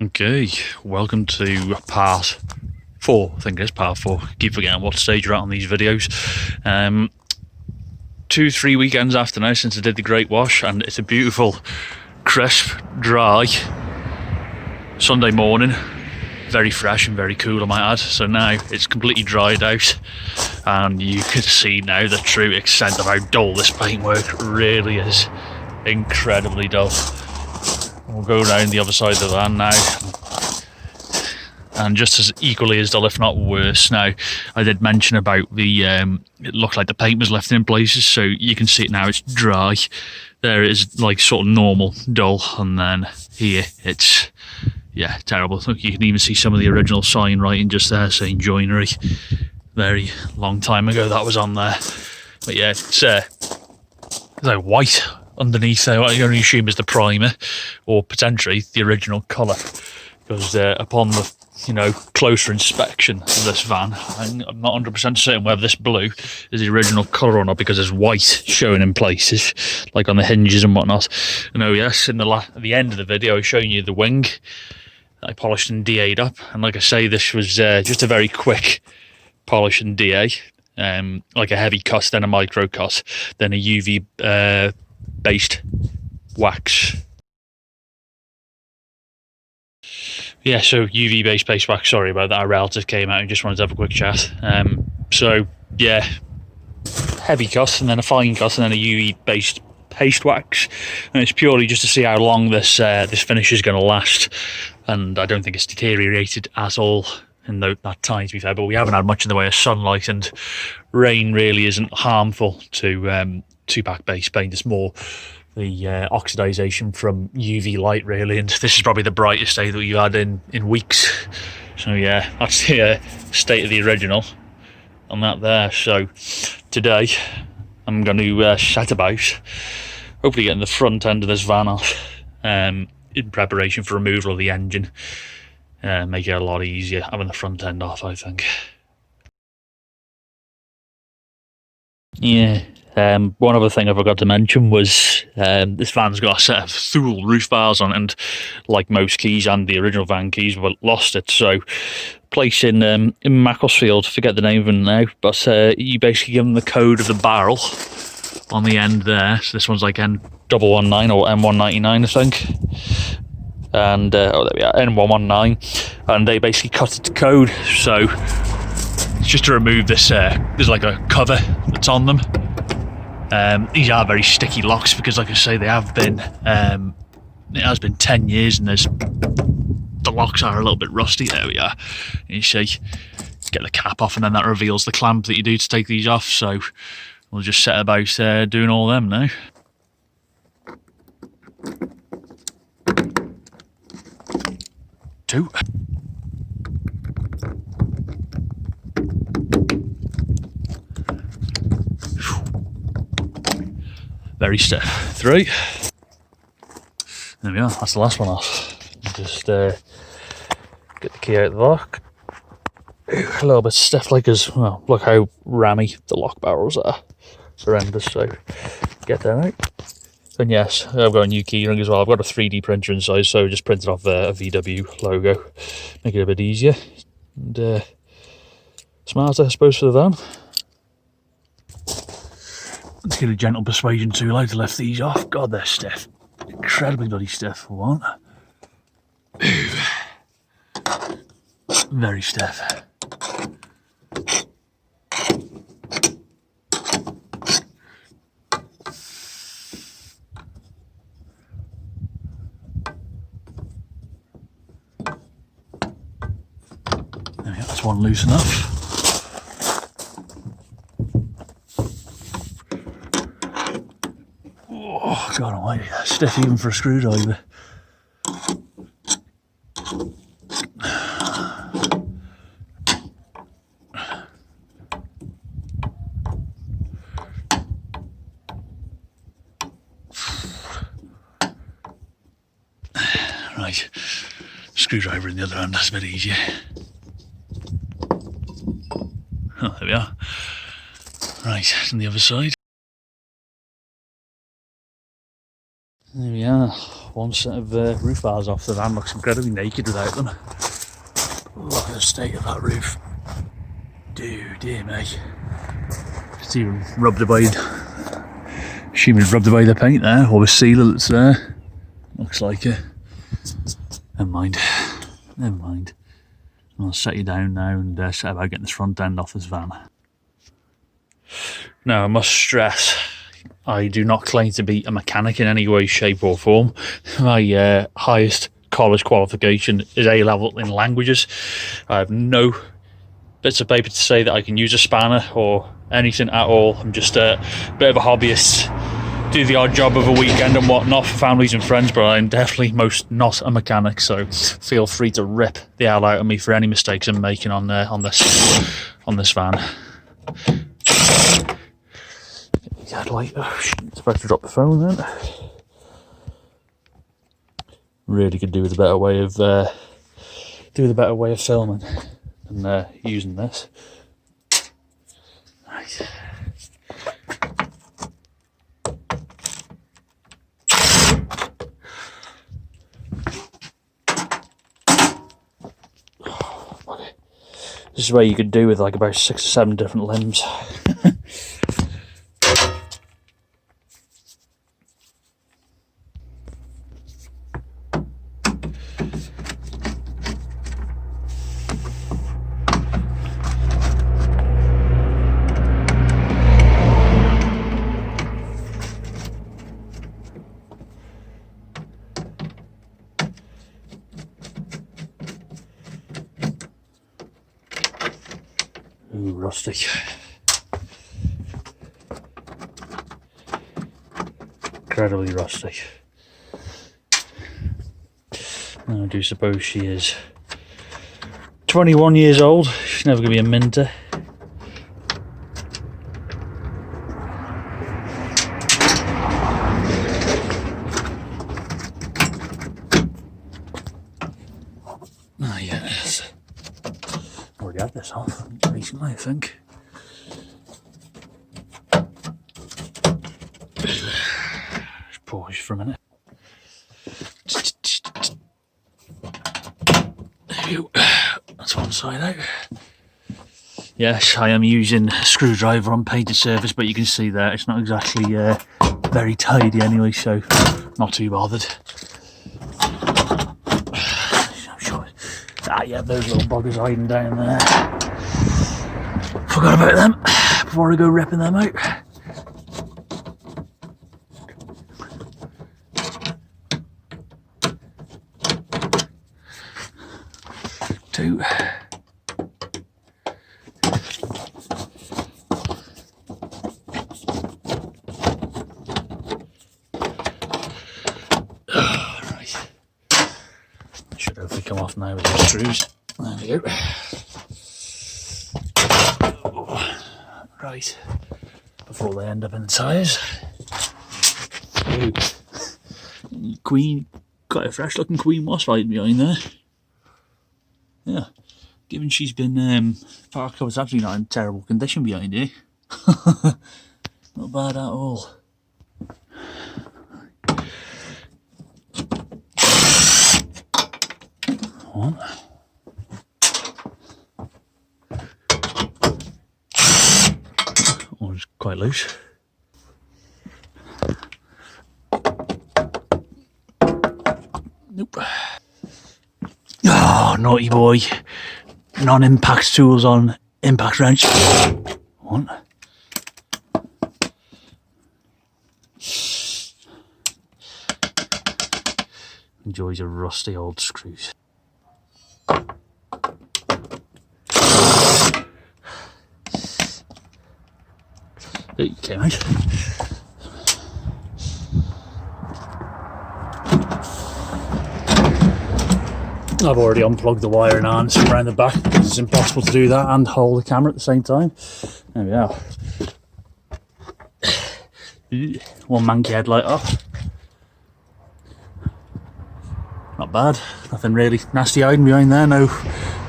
Okay, welcome to part 4. I think it is part 4. Keep forgetting what stage you're at on these videos. 2-3 weekends after now since I did the Great Wash, and it's a beautiful, crisp, dry Sunday morning. Very fresh and very cool, I might add. So now it's completely dried out, and you can see now the true extent of how dull this paintwork really is. Incredibly dull. We'll go around the other side of the van now, and just as equally as dull, if not worse. Now, I did mention about the it looked like the paint was left in places, so you can see it now. It's dry. There it is, like sort of normal dull, and then here it's terrible. Look, you can even see some of the original sign writing just there saying joinery. Very long time ago that was on there, but yeah, it's like white underneath there. What I only assume is the primer, or potentially the original colour, because upon the closer inspection of this van, I'm not 100% certain whether this blue is the original colour or not, because there's white showing in places, like on the hinges and whatnot. And oh yes, at the end of the video I was showing you the wing that I polished and DA'd up, and like I say, this was just a very quick polish and DA, like a heavy cut, then a micro cut, then a UV based wax. Yeah, so UV based wax, sorry about that, our relative came out and just wanted to have a quick chat. So yeah, heavy cut and then a fine cut and then a UV based paste wax, and it's purely just to see how long this finish is going to last, and I don't think it's deteriorated at all in that time, to be fair, but we haven't had much in the way of sunlight, and rain really isn't harmful to two-pack base paint. It's more the oxidization from UV light really, and this is probably the brightest day that we've had in weeks. So yeah, that's the state of the original on that there. So today I'm going to set about hopefully getting the front end of this van off in preparation for removal of the engine. Make it a lot easier having the front end off, I think. Yeah. One other thing I forgot to mention was this van's got a set of Thule roof bars on it, and like most keys and the original van keys, we lost it. So place in Macclesfield, forget the name of them now, but you basically give them the code of the barrel on the end there. So this one's like N119 or M199, I think. And oh, there we are, N119, and they basically cut it to code. So it's just to remove this. There's like a cover that's on them. These are very sticky locks because, like I say, they have been. It has been 10 years, and the locks are a little bit rusty. There we are. You see, get the cap off, and then that reveals the clamp that you do to take these off. So we'll just set about doing all them now. Two. Very stiff. 3. There we are, that's the last one off. Just get the key out of the lock. A little bit stiff, like as well. Look how rammy the lock barrels are. Horrendous. So get that out. And yes, I've got a new key ring as well. I've got a 3D printer inside, so just printed off a VW logo. Make it a bit easier and smarter, I suppose, for the van. Let's get a gentle persuasion tool out to lift these off. God, they're stiff. Incredibly bloody stiff for one. Very stiff. There we go, that's one loose enough. Oh, God almighty, that's stiff even for a screwdriver. Right, screwdriver in the other hand, that's a bit easier. Oh, there we are. Right, on the other side. There we are. One set of roof bars off the van. Looks incredibly naked without them. Look at the state of that roof. Dear me. It's even rubbed away. She even rubbed away the paint there, or the sealer that's there. Looks like it. Never mind. I'll set you down now and set about getting this front end off this van. Now, I must stress, I do not claim to be a mechanic in any way, shape or form. My highest college qualification is A-level in languages. I have no bits of paper to say that I can use a spanner or anything at all. I'm just a bit of a hobbyist. Do the odd job of a weekend and whatnot for families and friends, but I'm definitely most not a mechanic, so feel free to rip the hell out of me for any mistakes I'm making on this van. Headlight. Oh, shit, it's about to drop the phone then. Really could do with a better way of filming than using this. Right. This is where you could do with like about 6 or 7 different limbs. Ooh, rusty. Incredibly rusty. I do suppose she is 21 years old. She's never going to be a minter. Oh yes. Already had this off recently, I think. Just pause for a minute. There you go. That's one side out. Yes, I am using a screwdriver on painted surface, but you can see there it's not exactly very tidy anyway, so not too bothered. Ah, yeah, those little buggers hiding down there. Forgot about them before I go ripping them out. Two. Should hopefully come off now with the screws. There we go. Right, before they end up in the tyres. Queen, quite a fresh looking queen wasp hiding behind there. Yeah, given she's been parked up, it's actually not in terrible condition behind here. Not bad at all. One. Oh, it's quite loose. Nope. Oh, naughty boy. Non-impact tools on impact wrench. One. Enjoys your rusty old screws. It came out. I've already unplugged the wire and harness from around the back because it's impossible to do that and hold the camera at the same time. There we are. One manky headlight off. Not bad. Nothing really nasty hiding behind there. No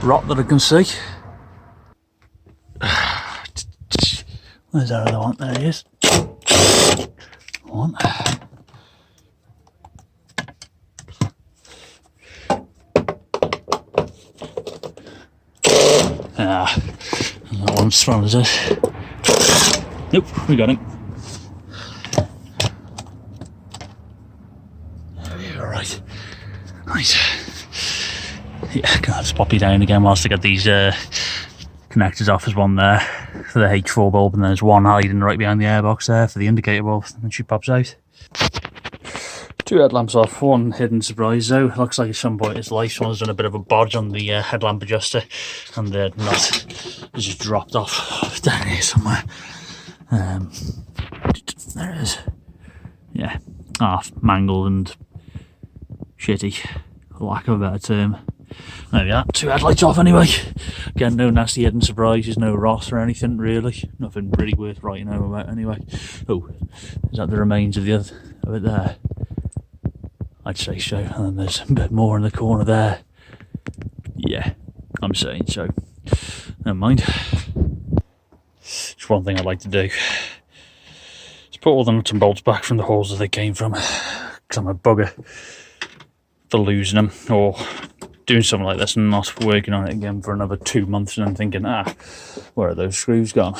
rot that I can see. Where's our other one? There he is. One. That one's strong as this. Nope, we got him. Alright. Right. Yeah, gonna just pop you down again whilst I get these connectors off. There's one there for the H4 bulb, and there's one hiding right behind the airbox there for the indicator bulb, and she pops out. 2 headlamps off, one hidden surprise though. Looks like at some point in its life someone's done a bit of a bodge on the headlamp adjuster, and the nut has just dropped off down here somewhere. There it is. Yeah, half mangled and shitty, for lack of a better term. There we are, 2 headlights off anyway. Again, no nasty hidden surprises, no rot or anything really. Nothing really worth writing home about anyway. Oh, is that the remains of the other of it there? I'd say so. And then there's a bit more in the corner there. Yeah, I'm saying so. Never mind. Just one thing I'd like to do is put all the nuts and bolts back from the holes that they came from, because I'm a bugger for losing them or doing something like this and not working on it again for another 2 months, and then thinking, where are those screws gone?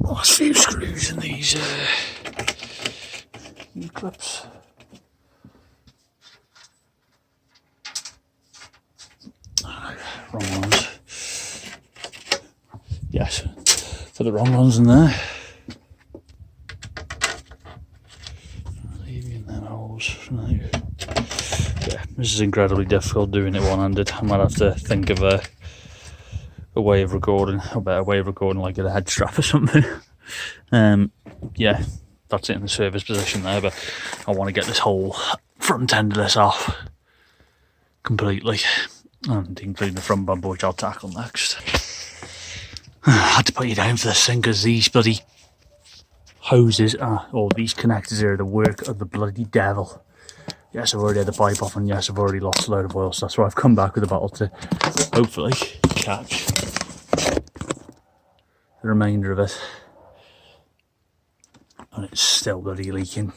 Last few screws in these clips. Wrong ones. Yes, for the wrong ones in there. Leaving them holes. Yeah, this is incredibly difficult doing it one-handed. I might have to think of a way of recording, a better way of recording, like a head strap or something. Yeah, that's it in the service position there, but I want to get this whole front end of this off completely, and including the front bumper, which I'll tackle next. I had to put you down for this thing because these bloody hoses or these connectors are the work of the bloody devil. Yes, I've already had the pipe off, and yes, I've already lost a load of oil, so that's why I've come back with a bottle to hopefully catch the remainder of it. And it's still bloody leaking.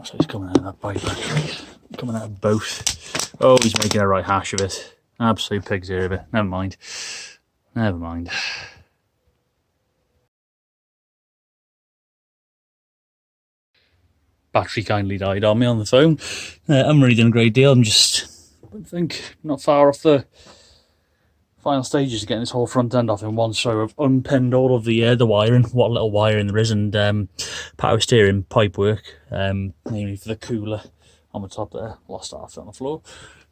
So it's coming out of that pipe actually. Coming out of both. Oh, he's making a right hash of it. Absolute pig's ear of it. Never mind. Never mind. Battery kindly died on me on the phone. I haven't really done a great deal. I'm just, I think, not far off the final stages of getting this whole front end off in one. So I've unpinned all of the wiring, what little wiring there is, and power steering pipe work, mainly for the cooler on the top there. Lost half on the floor.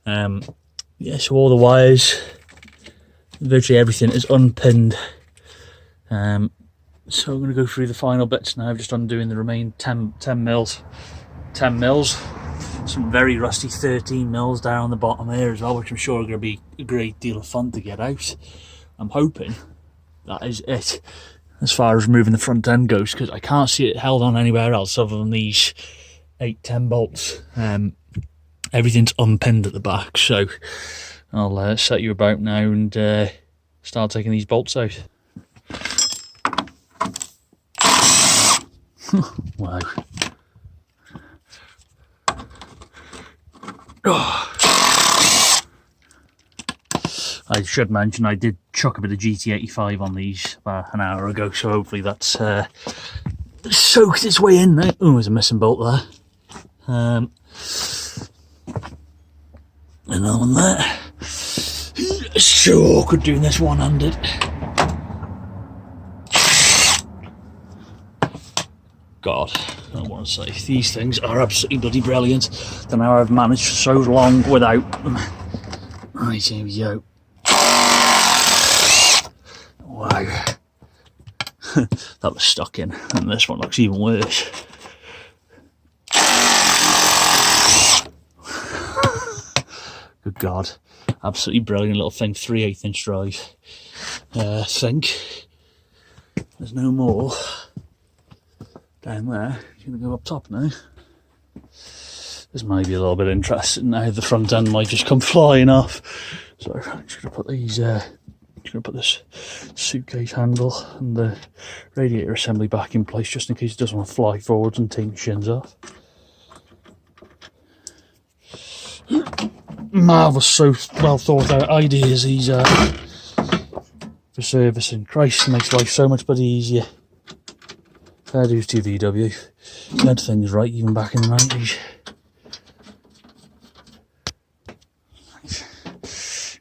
Yeah, so all the wires, virtually everything is unpinned. So I'm going to go through the final bits now, just undoing the remaining 10 mils. 10 mils. Some very rusty 13 mils down on the bottom here as well, which I'm sure are going to be a great deal of fun to get out. I'm hoping that is it as far as moving the front end goes, because I can't see it held on anywhere else other than these 8-10 bolts. Everything's unpinned at the back, so I'll set you about now and start taking these bolts out. Wow. Oh. I should mention I did chuck a bit of GT85 on these about an hour ago, so hopefully that's soaked its way in now. Oh, there's a missing bolt there. Another one there. So awkward doing this one-handed. God, I don't want to say. These things are absolutely bloody brilliant. Don't know how I've managed for so long without them. Right, here we go. Wow. That was stuck in, and this one looks even worse. Good God. Absolutely brilliant little thing, 3/8 inch drive. I think there's no more down there. You're going to go up top now. This might be a little bit interesting now. The front end might just come flying off. So I'm just going to put these, going to put this suitcase handle and the radiator assembly back in place just in case it doesn't want to fly forwards and take my shins off. marvellous, so well thought out ideas these are for servicing. Christ, makes life so much bloody easier. Fair dues to VW. You had things right even back in the 90s.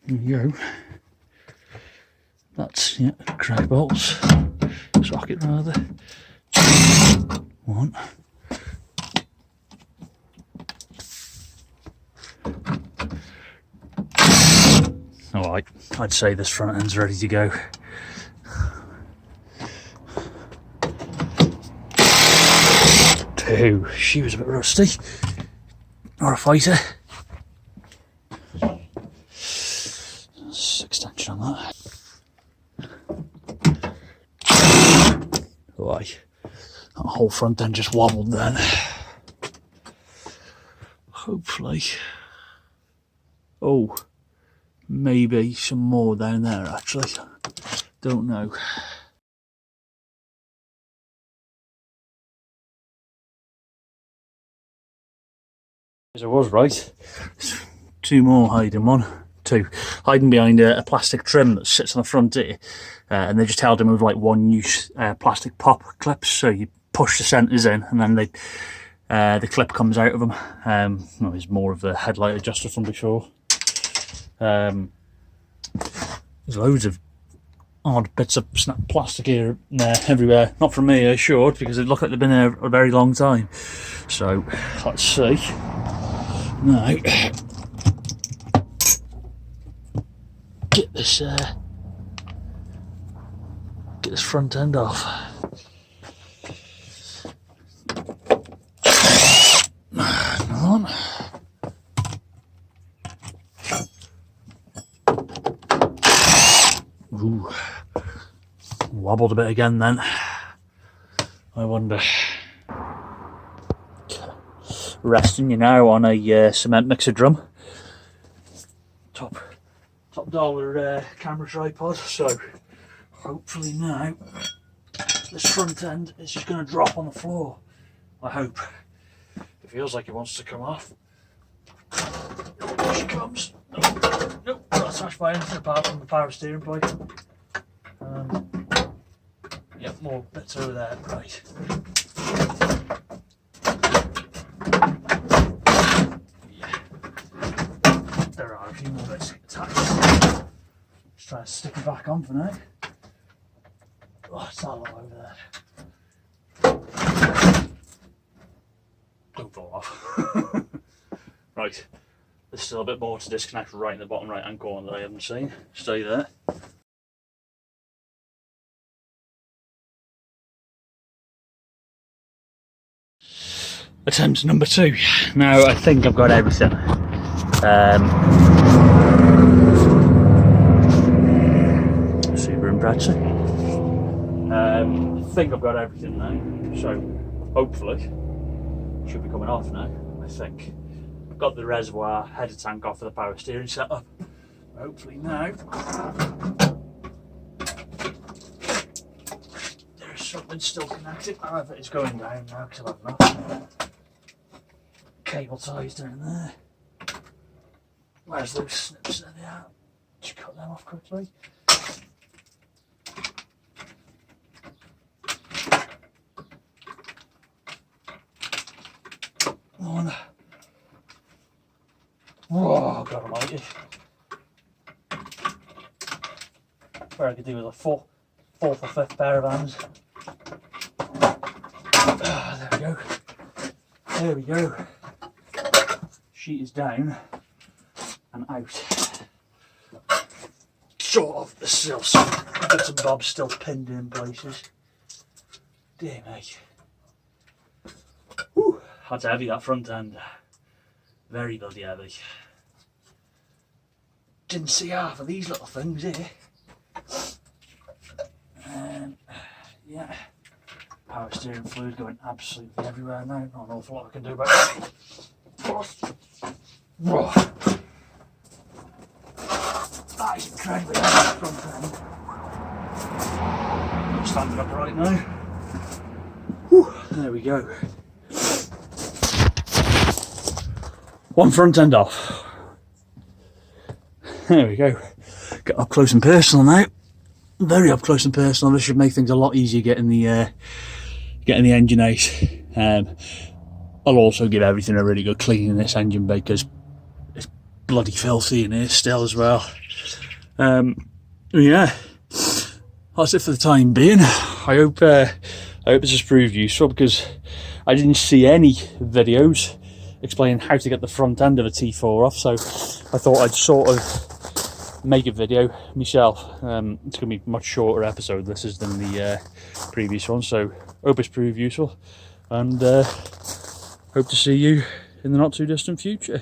Here we go. That's, yeah, crack bolts. Socket rather. One. Alright, I'd say this front end's ready to go. Two. She was a bit rusty. Or a fighter. Extension on that. Alright. That whole front end just wobbled then. Hopefully. Oh. Maybe some more down there actually. Don't know. As I was right. Two more hiding one. Two. Hiding behind a plastic trim that sits on the front here. And they just held them with like one use plastic pop clips. So you push the centres in and then the clip comes out of them. Well, there's more of the headlight adjuster from before. There's loads of odd bits of snap plastic here and there everywhere. Not from me, assured, because they look like they've been there a very long time. So let's see. Now get this front end off. Another one. Ooh, wobbled a bit again then. I wonder. Resting you now on a cement mixer drum. Top dollar camera tripod. So hopefully now this front end is just going to drop on the floor. I hope. It feels like it wants to come off. Here she comes. Nope, not attached by anything apart from the power steering plate. Yep, more bits over there, right. Yeah. There are a few more bits attached. Just try to stick it back on for now. Oh, it's all over there. Don't fall off. Right. There's still a bit more to disconnect right in the bottom right hand corner that I haven't seen. Stay there. Attempt number 2. Now I think I've got everything. Super impressive. I think I've got everything now. So hopefully should be coming off now. I think. Got the reservoir header tank off for the power steering setup. Hopefully now there's something still connected. However, it's going down now because I've had enough. Cable ties down there. Where's those snips? There they are. Just cut them off quickly. One. Whoa, God almighty. Where I could do with a fourth or fifth pair of hands. There we go. There we go. Sheet is down and out. Sort of, there's still some bits and bobs still pinned in places. Dear me. Whew, that's heavy, that front end. Very bloody heavy. Didn't see half of these little things here. Yeah. Power steering fluid going absolutely everywhere now. Not an awful lot I can do about that. Whoa. That is incredibly heavy front end. I'm standing up right now. Whew, there we go. One front end off. There we go. Get up close and personal now. Very up close and personal. This should make things a lot easier getting the engine out. I'll also give everything a really good clean in this engine bay because it's bloody filthy in here still as well. Yeah, that's it for the time being. I hope this has proved useful, because I didn't see any videos explaining how to get the front end of a T4 off, so I thought I'd sort of make a video myself. It's going to be a much shorter episode this is than the previous one, so hope it's proved useful, and hope to see you in the not too distant future.